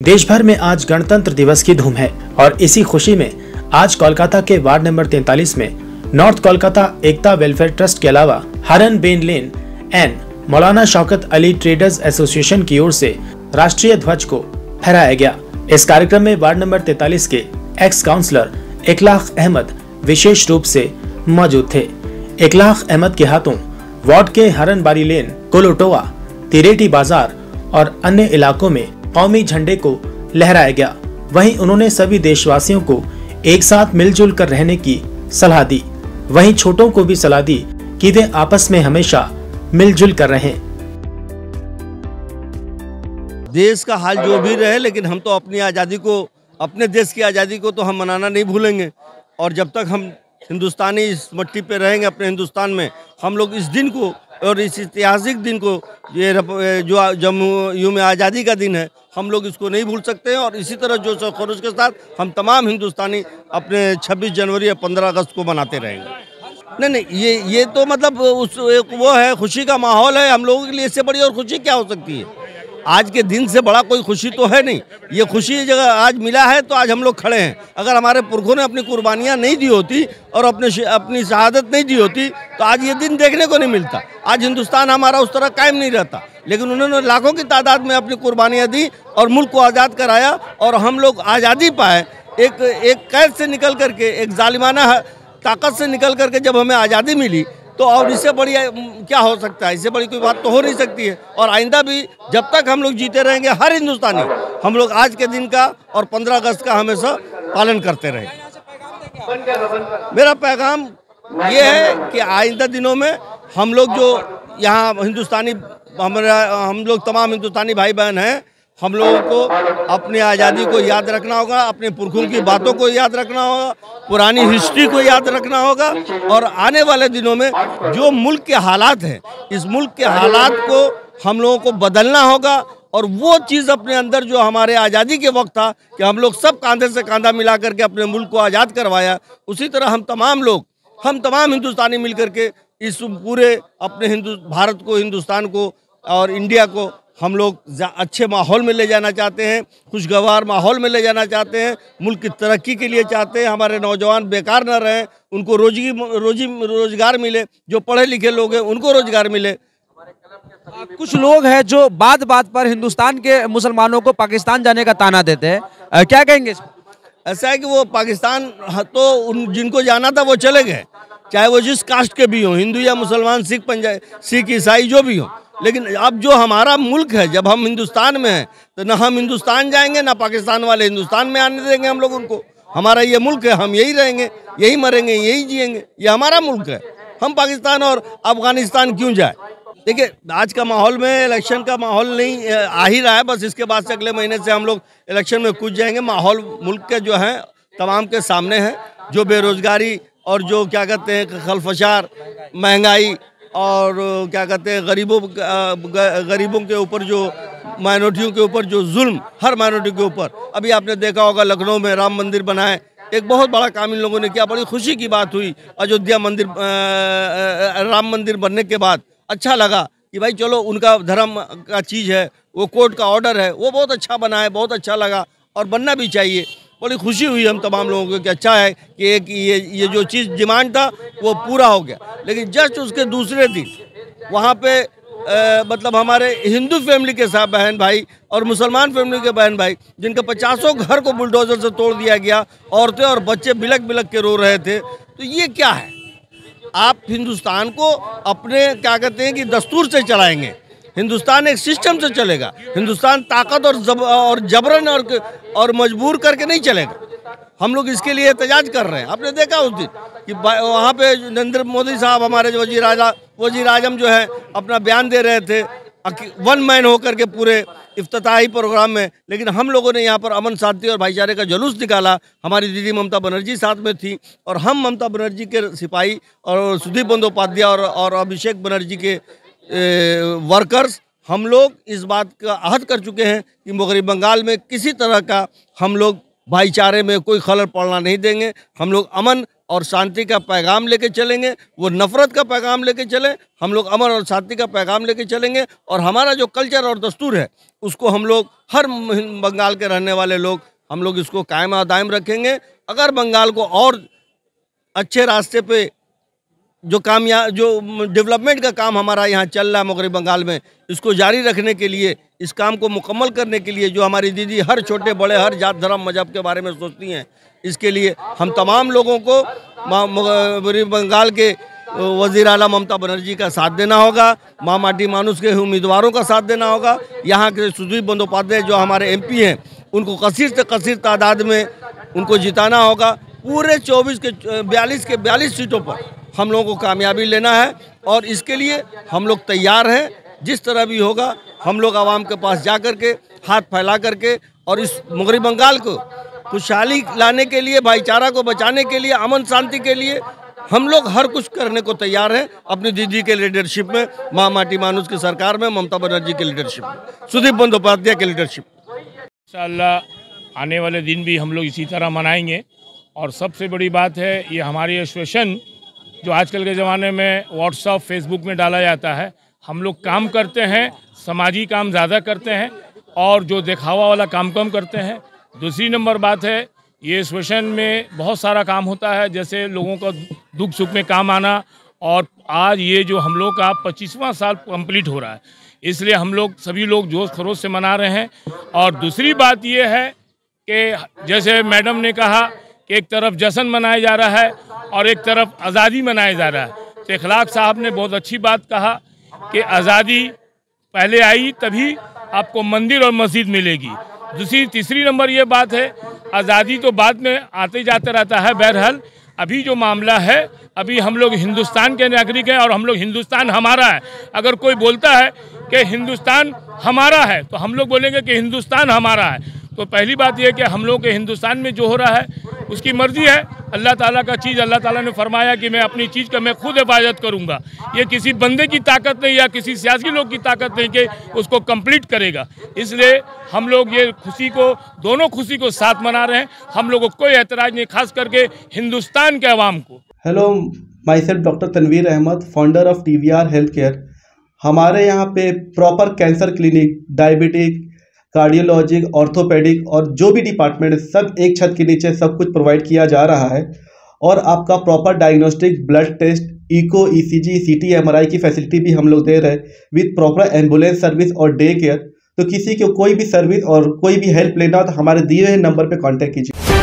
देश भर में आज गणतंत्र दिवस की धूम है और इसी खुशी में आज कोलकाता के वार्ड नंबर 43 में नॉर्थ कोलकाता एकता वेलफेयर ट्रस्ट के अलावा हरन Ben lane and Maulana Shaukat Ali traders association की ओर से राष्ट्रीय ध्वज को फहराया गया। इस कार्यक्रम में वार्ड नंबर 43 के एक्स काउंसलर इकलाख अहमद विशेष रूप से मौजूद थे। इकलाख अहमद के हाथों वार्ड के हरन बारी लेन, कोलोटोवा, तिरेटी बाजार और अन्य इलाकों में कौमी झंडे को लहराया गया। वहीं उन्होंने सभी देशवासियों को एक साथ मिलजुल कर रहने की सलाह दी। वहीं छोटों को भी सलाह दी कि वे आपस में हमेशा मिलजुल कर रहें। देश का हाल जो भी रहे, लेकिन हम तो अपनी आज़ादी को, अपने देश की आज़ादी को तो हम मनाना नहीं भूलेंगे। और जब तक हम हिंदुस्तानी इस मट्टी पे रहेंगे, अपने हिंदुस्तान में, हम लोग इस दिन को और इस ऐतिहासिक दिन को, ये जो जम्मू में आज़ादी का दिन है, हम लोग इसको नहीं भूल सकते हैं। और इसी तरह जोश और खरोश के साथ हम तमाम हिंदुस्तानी अपने 26 जनवरी या 15 अगस्त को मनाते रहेंगे। नहीं, ये तो मतलब वो है, खुशी का माहौल है हम लोगों के लिए। इससे बड़ी और खुशी क्या हो सकती है? आज के दिन से बड़ा कोई खुशी तो है नहीं। ये खुशी जगह आज मिला है तो आज हम लोग खड़े हैं। अगर हमारे पुरखों ने अपनी कुर्बानियाँ नहीं दी होती और अपनी शहादत नहीं दी होती तो आज ये दिन देखने को नहीं मिलता। आज हिंदुस्तान हमारा उस तरह कायम नहीं रहता, लेकिन उन्होंने लाखों की तादाद में अपनी कुर्बानियाँ दी और मुल्क को आज़ाद कराया और हम लोग आज़ादी पाए। एक कैद से निकल करके, एक जालिमाना ताकत से निकल करके जब हमें आज़ादी मिली तो और इससे बड़ी क्या हो सकता है? इससे बड़ी कोई बात तो हो नहीं सकती है। और आइंदा भी जब तक हम लोग जीते रहेंगे, हर हिंदुस्तानी हम लोग आज के दिन का और 15 अगस्त का हमेशा पालन करते रहेंगे। मेरा पैगाम ये है कि आइंदा दिनों में हम लोग जो यहाँ हिंदुस्तानी, हम लोग तमाम हिंदुस्तानी भाई बहन हैं, हम लोगों को अपनी आज़ादी को याद रखना होगा, अपने पुरखों की बातों को याद रखना होगा, पुरानी हिस्ट्री को याद रखना होगा। और आने वाले दिनों में जो मुल्क के हालात हैं, इस मुल्क के हालात को हम लोगों को बदलना होगा। और वो चीज़ अपने अंदर जो हमारे आज़ादी के वक्त था कि हम लोग सब कांधे से कांधा मिला करके अपने मुल्क को आज़ाद करवाया, उसी तरह हम तमाम हिंदुस्तानी मिल करके इस पूरे अपने भारत को, हिंदुस्तान को और इंडिया को हम लोग अच्छे माहौल में ले जाना चाहते हैं, खुशगवार माहौल में ले जाना चाहते हैं, मुल्क की तरक्की के लिए चाहते हैं। हमारे नौजवान बेकार न रहें, उनको रोजगार मिले, जो पढ़े लिखे लोग हैं उनको रोजगार मिले। कुछ लोग हैं जो बात बात पर हिंदुस्तान के मुसलमानों को पाकिस्तान जाने का ताना देते हैं, क्या कहेंगे? ऐसा है कि वो पाकिस्तान तो जिनको जाना था वो चले गए, चाहे वो जिस कास्ट के भी हों, हिंदू या मुसलमान, सिख ईसाई जो भी हों। लेकिन अब जो हमारा मुल्क है, जब हम हिंदुस्तान में हैं तो ना हम हिंदुस्तान जाएंगे, ना पाकिस्तान वाले हिंदुस्तान में आने देंगे हम लोग उनको। हमारा ये मुल्क है, हम यही रहेंगे, यही मरेंगे, यही जिएंगे, ये हमारा मुल्क है। हम पाकिस्तान और अफगानिस्तान क्यों जाए? देखिए, आज का माहौल में इलेक्शन का माहौल नहीं आ ही रहा है, बस इसके बाद से अगले महीने से हम लोग इलेक्शन में कूद जाएंगे। माहौल मुल्क के जो है तमाम के सामने है। जो बेरोजगारी और जो क्या कहते हैं खलफशार, महंगाई और क्या कहते हैं गरीबों के ऊपर, जो माइनॉरिटियों के ऊपर जो जुल्म, हर माइनॉरिटी के ऊपर। अभी आपने देखा होगा लखनऊ में राम मंदिर बनाए, एक बहुत बड़ा काम इन लोगों ने किया, बड़ी खुशी की बात हुई। अयोध्या मंदिर, राम मंदिर बनने के बाद अच्छा लगा कि भाई चलो, उनका धर्म का चीज़ है, वो कोर्ट का ऑर्डर है, वो बहुत अच्छा बना है, बहुत अच्छा लगा और बनना भी चाहिए। बड़ी खुशी हुई हम तमाम लोगों को कि अच्छा है कि एक ये जो चीज़ डिमांड था वो पूरा हो गया। लेकिन जस्ट उसके दूसरे दिन वहाँ पे मतलब हमारे हिंदू फैमिली के साथ बहन भाई और मुसलमान फैमिली के बहन भाई, जिनके 50 घर को बुलडोजर से तोड़ दिया गया, औरतें और बच्चे बिलक बिलक के रो रहे थे। तो ये क्या है? आप हिंदुस्तान को अपने क्या कहते हैं कि दस्तूर से चलाएंगे, हिंदुस्तान एक सिस्टम से चलेगा। हिंदुस्तान ताकत और जबरन और मजबूर करके नहीं चलेगा। हम लोग इसके लिए एहतजाज कर रहे हैं। आपने देखा उस दिन कि वहाँ पे नरेंद्र मोदी साहब, हमारे वजीर आजम जो है, अपना बयान दे रहे थे वन मैन होकर के पूरे इफ्तिताही प्रोग्राम में। लेकिन हम लोगों ने यहाँ पर अमन शांति और भाईचारे का जुलूस निकाला। हमारी दीदी ममता बनर्जी साथ में थी और हम ममता बनर्जी के सिपाही और सुदीप बंदोपाध्याय और अभिषेक बनर्जी के वर्कर्स, हम लोग इस बात का अहद कर चुके हैं कि मगरबी बंगाल में किसी तरह का हम लोग भाईचारे में कोई खलल पड़ना नहीं देंगे। हम लोग अमन और शांति का पैगाम लेके चलेंगे। वो नफरत का पैगाम लेके चले, हम लोग अमन और शांति का पैगाम लेके चलेंगे। और हमारा जो कल्चर और दस्तूर है उसको हम लोग हर बंगाल के रहने वाले लोग हम लोग इसको कायम और दायम रखेंगे। अगर बंगाल को और अच्छे रास्ते पे जो डेवलपमेंट का काम हमारा यहाँ चल रहा है मगरबी बंगाल में, इसको जारी रखने के लिए, इस काम को मुकम्मल करने के लिए जो हमारी दीदी हर छोटे बड़े हर जात धर्म मजहब के बारे में सोचती हैं, इसके लिए हम तमाम लोगों को मगरबी बंगाल के वज़ीर आला ममता बनर्जी का साथ देना होगा, माँ माटी मानुस के उम्मीदवारों का साथ देना होगा। यहाँ के सुदीप बंदोपाध्याय जो हमारे MP हैं उनको कसीर से कसीर तादाद में उनको जिताना होगा। पूरे 42 सीटों पर हम लोगों को कामयाबी लेना है और इसके लिए हम लोग तैयार हैं। जिस तरह भी होगा हम लोग आवाम के पास जा कर के हाथ फैला करके और इस मगरबी बंगाल को खुशहाली लाने के लिए, भाईचारा को बचाने के लिए, अमन शांति के लिए हम लोग हर कुछ करने को तैयार हैं। अपनी दीदी के लीडरशिप में, माँ माटी मानुस की सरकार में, ममता बनर्जी के लीडरशिप में, सुदीप बंदोपाध्याय के लीडरशिप में इंशाअल्लाह आने वाले दिन भी हम लोग इसी तरह मनाएंगे। और सबसे बड़ी बात है ये हमारी एसोसिएशन जो आजकल के ज़माने में व्हाट्सअप फेसबुक में डाला जाता है, हम लोग काम करते हैं, समाजी काम ज़्यादा करते हैं और जो दिखावा वाला काम कम करते हैं। दूसरी नंबर बात है ये एसोसिएशन में बहुत सारा काम होता है, जैसे लोगों का दुख सुख में काम आना। और आज ये जो हम लोग का 25वां साल कंप्लीट हो रहा है, इसलिए हम लोग सभी लोग जोश खरोश से मना रहे हैं। और दूसरी बात ये है कि जैसे मैडम ने कहा कि एक तरफ जश्न मनाया जा रहा है और एक तरफ आज़ादी मनाया जा रहा है। तो इखलाक साहब ने बहुत अच्छी बात कहा कि आज़ादी पहले आई तभी आपको मंदिर और मस्जिद मिलेगी। तीसरी नंबर ये बात है आज़ादी तो बाद में आते जाते रहता है। बहरहाल अभी जो मामला है, अभी हम लोग हिंदुस्तान के नागरिक हैं और हम लोग हिंदुस्तान हमारा है। अगर कोई बोलता है कि हिंदुस्तान हमारा है तो हम लोग बोलेंगे कि हिंदुस्तान हमारा है। तो पहली बात यह कि हम लोग के हिंदुस्तान में जो हो रहा है उसकी मर्जी है, अल्लाह ताला का चीज़, अल्लाह ताला ने फरमाया कि मैं अपनी चीज़ का मैं खुद हिफाजत करूंगा। ये किसी बंदे की ताकत नहीं या किसी सियासी लोग की ताकत नहीं कि उसको कंप्लीट करेगा। इसलिए हम लोग ये खुशी को, दोनों खुशी को साथ मना रहे हैं। हम लोगों को कोई एतराज़ नहीं, खास करके हिंदुस्तान के अवाम को। Hello, my self doctor Tanveer Ahmed, founder of TVR health care. हमारे यहाँ पे proper cancer clinic, diabetic, cardiologic, orthopaedic और जो भी डिपार्टमेंट है सब एक छत के नीचे सब कुछ प्रोवाइड किया जा रहा है। और आपका proper diagnostic, blood test, ECO, ECG, CT, MRI की फैसिलिटी भी हम लोग दे रहे हैं विद प्रॉपर एम्बुलेंस सर्विस और डे केयर। तो किसी को कोई भी सर्विस और कोई भी हेल्प लेना हो तो हमारे दिए हुए नंबर पे कांटेक्ट कीजिए।